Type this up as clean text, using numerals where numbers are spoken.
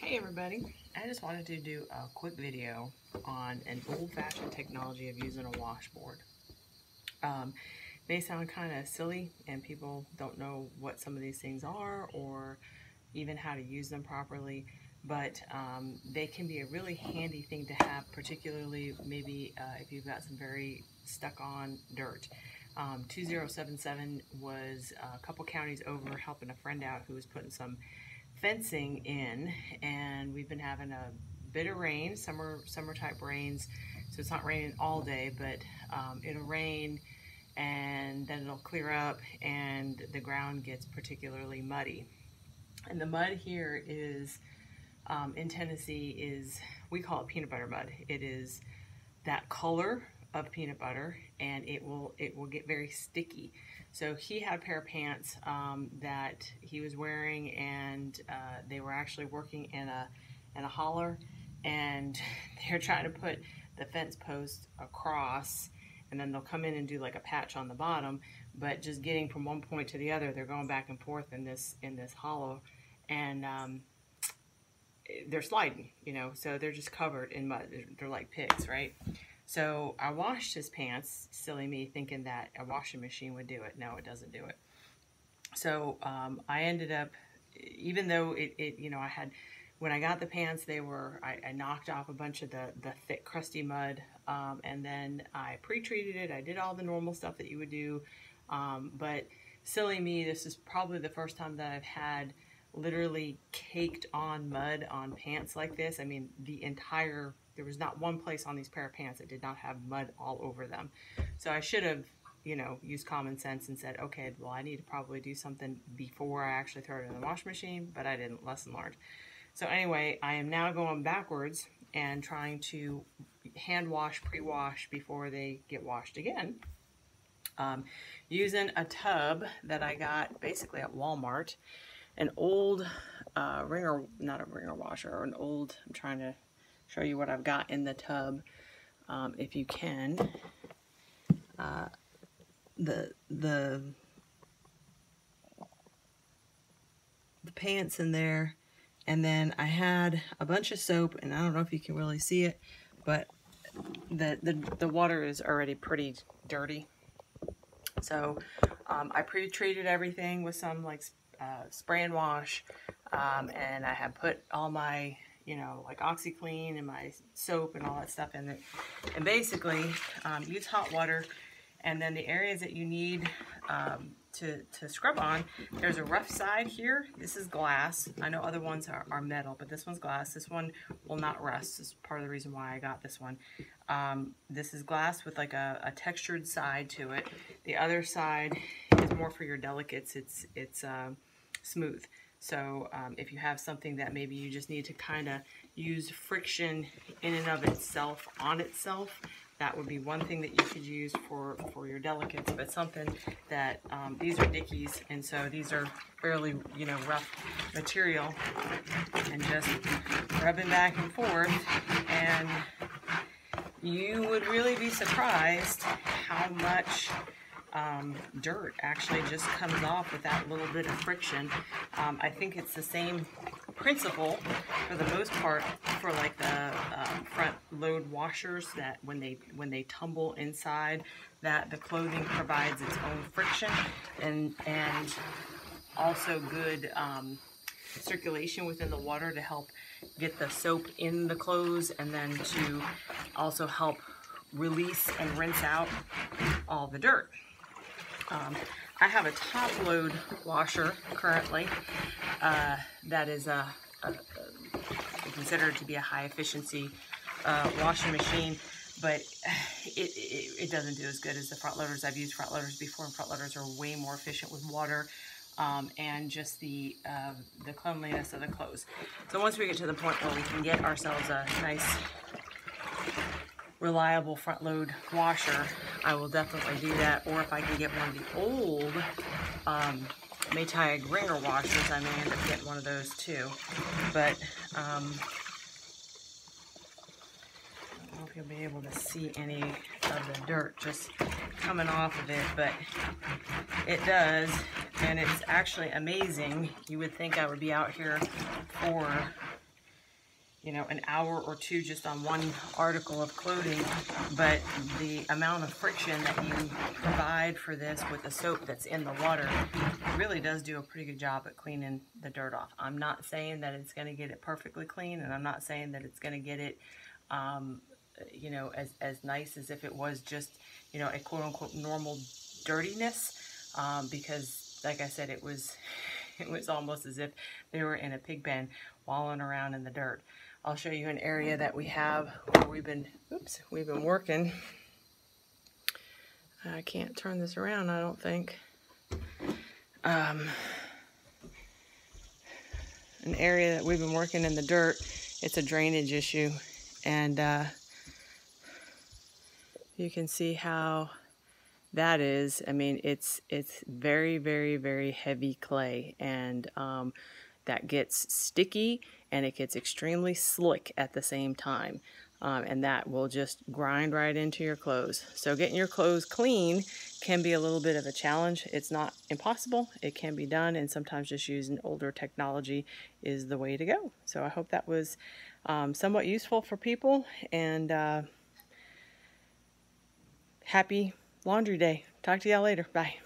Hey everybody, I just wanted to do a quick video on an old-fashioned technology of using a washboard. May sound kind of silly and people don't know what some of these things are or even how to use them properly, but they can be a really handy thing to have, particularly maybe if you've got some very stuck on dirt. 2077 was a couple counties over helping a friend out who was putting some fencing in, and we've been having a bit of rain, summer type rains, so it's not raining all day, but it'll rain and then it'll clear up and the ground gets particularly muddy. And the mud here is in Tennessee is, we call it peanut butter mud. It is that color of peanut butter, and it will get very sticky. So he had a pair of pants that he was wearing, and they were actually working in a holler, and they're trying to put the fence post across, and then they'll come in and do like a patch on the bottom, but just getting from one point to the other, they're going back and forth in this hollow, and they're sliding, you know, so they're just covered in mud. They're like pigs, right? So I washed his pants, silly me, thinking that a washing machine would do it. No, it doesn't do it. So I ended up, even though you know, when I got the pants, I knocked off a bunch of the thick, crusty mud, and then I pre-treated it. I did all the normal stuff that you would do, but silly me, this is probably the first time that I've had literally caked on mud on pants like this. I mean, there was not one place on these pair of pants that did not have mud all over them. So I should have, you know, used common sense and said, okay, well, I need to probably do something before I actually throw it in the washing machine, but I didn't. Lesson learned. So anyway, I am now going backwards and trying to hand wash, pre-wash before they get washed again. Using a tub that I got basically at Walmart, an old not a ringer washer, or an old, I'm trying to show you what I've got in the tub, if you can. The pants in there, and then I had a bunch of soap, and I don't know if you can really see it, but the water is already pretty dirty. So I pre-treated everything with some like spray and wash, and I have put all my, you know, like OxyClean and my soap and all that stuff in it. And basically, use hot water, and then the areas that you need to scrub on, there's a rough side here. This is glass. I know other ones are metal, but this one's glass. This one will not rust. This is part of the reason why I got this one. This is glass with like a textured side to it. The other side is more for your delicates. It's smooth. So if you have something that maybe you just need to kind of use friction in and of itself on itself, that would be one thing that you could use for your delicates. But something that these are Dickies, and so these are fairly, you know, rough material, and just rubbing back and forth, and you would really be surprised how much dirt actually just comes off with that little bit of friction. I think it's the same principle for the most part for like the front load washers, that when they tumble inside, that the clothing provides its own friction, and also good circulation within the water to help get the soap in the clothes, and then to also help release and rinse out all the dirt. I have a top load washer currently that is considered to be a high efficiency washing machine, but it doesn't do as good as the front loaders. I've used front loaders before, and front loaders are way more efficient with water and just the cleanliness of the clothes. So once we get to the point where we can get ourselves a nice reliable front load washer, I will definitely do that. Or if I can get one of the old Maytag ringer washers, I may end up getting one of those too. But I don't know if you'll be able to see any of the dirt just coming off of it, but it does, and it's actually amazing. You would think I would be out here for you know, an hour or two just on one article of clothing, but the amount of friction that you provide for this with the soap that's in the water really does do a pretty good job at cleaning the dirt off. I'm not saying that it's going to get it perfectly clean, and I'm not saying that it's going to get it, you know, as nice as if it was just, you know, a quote-unquote normal dirtiness, because like I said, it was almost as if they were in a pig pen wallowing around in the dirt. I'll show you an area that we have where we've been working. I can't turn this around, I don't think. An area that we've been working in the dirt. It's a drainage issue, and you can see how that is. I mean, it's very, very, very heavy clay, and that gets sticky and it gets extremely slick at the same time, and that will just grind right into your clothes. So getting your clothes clean can be a little bit of a challenge. It's not impossible. It can be done, and sometimes just using older technology is the way to go. So I hope that was somewhat useful for people, and happy laundry day. Talk to y'all later. Bye.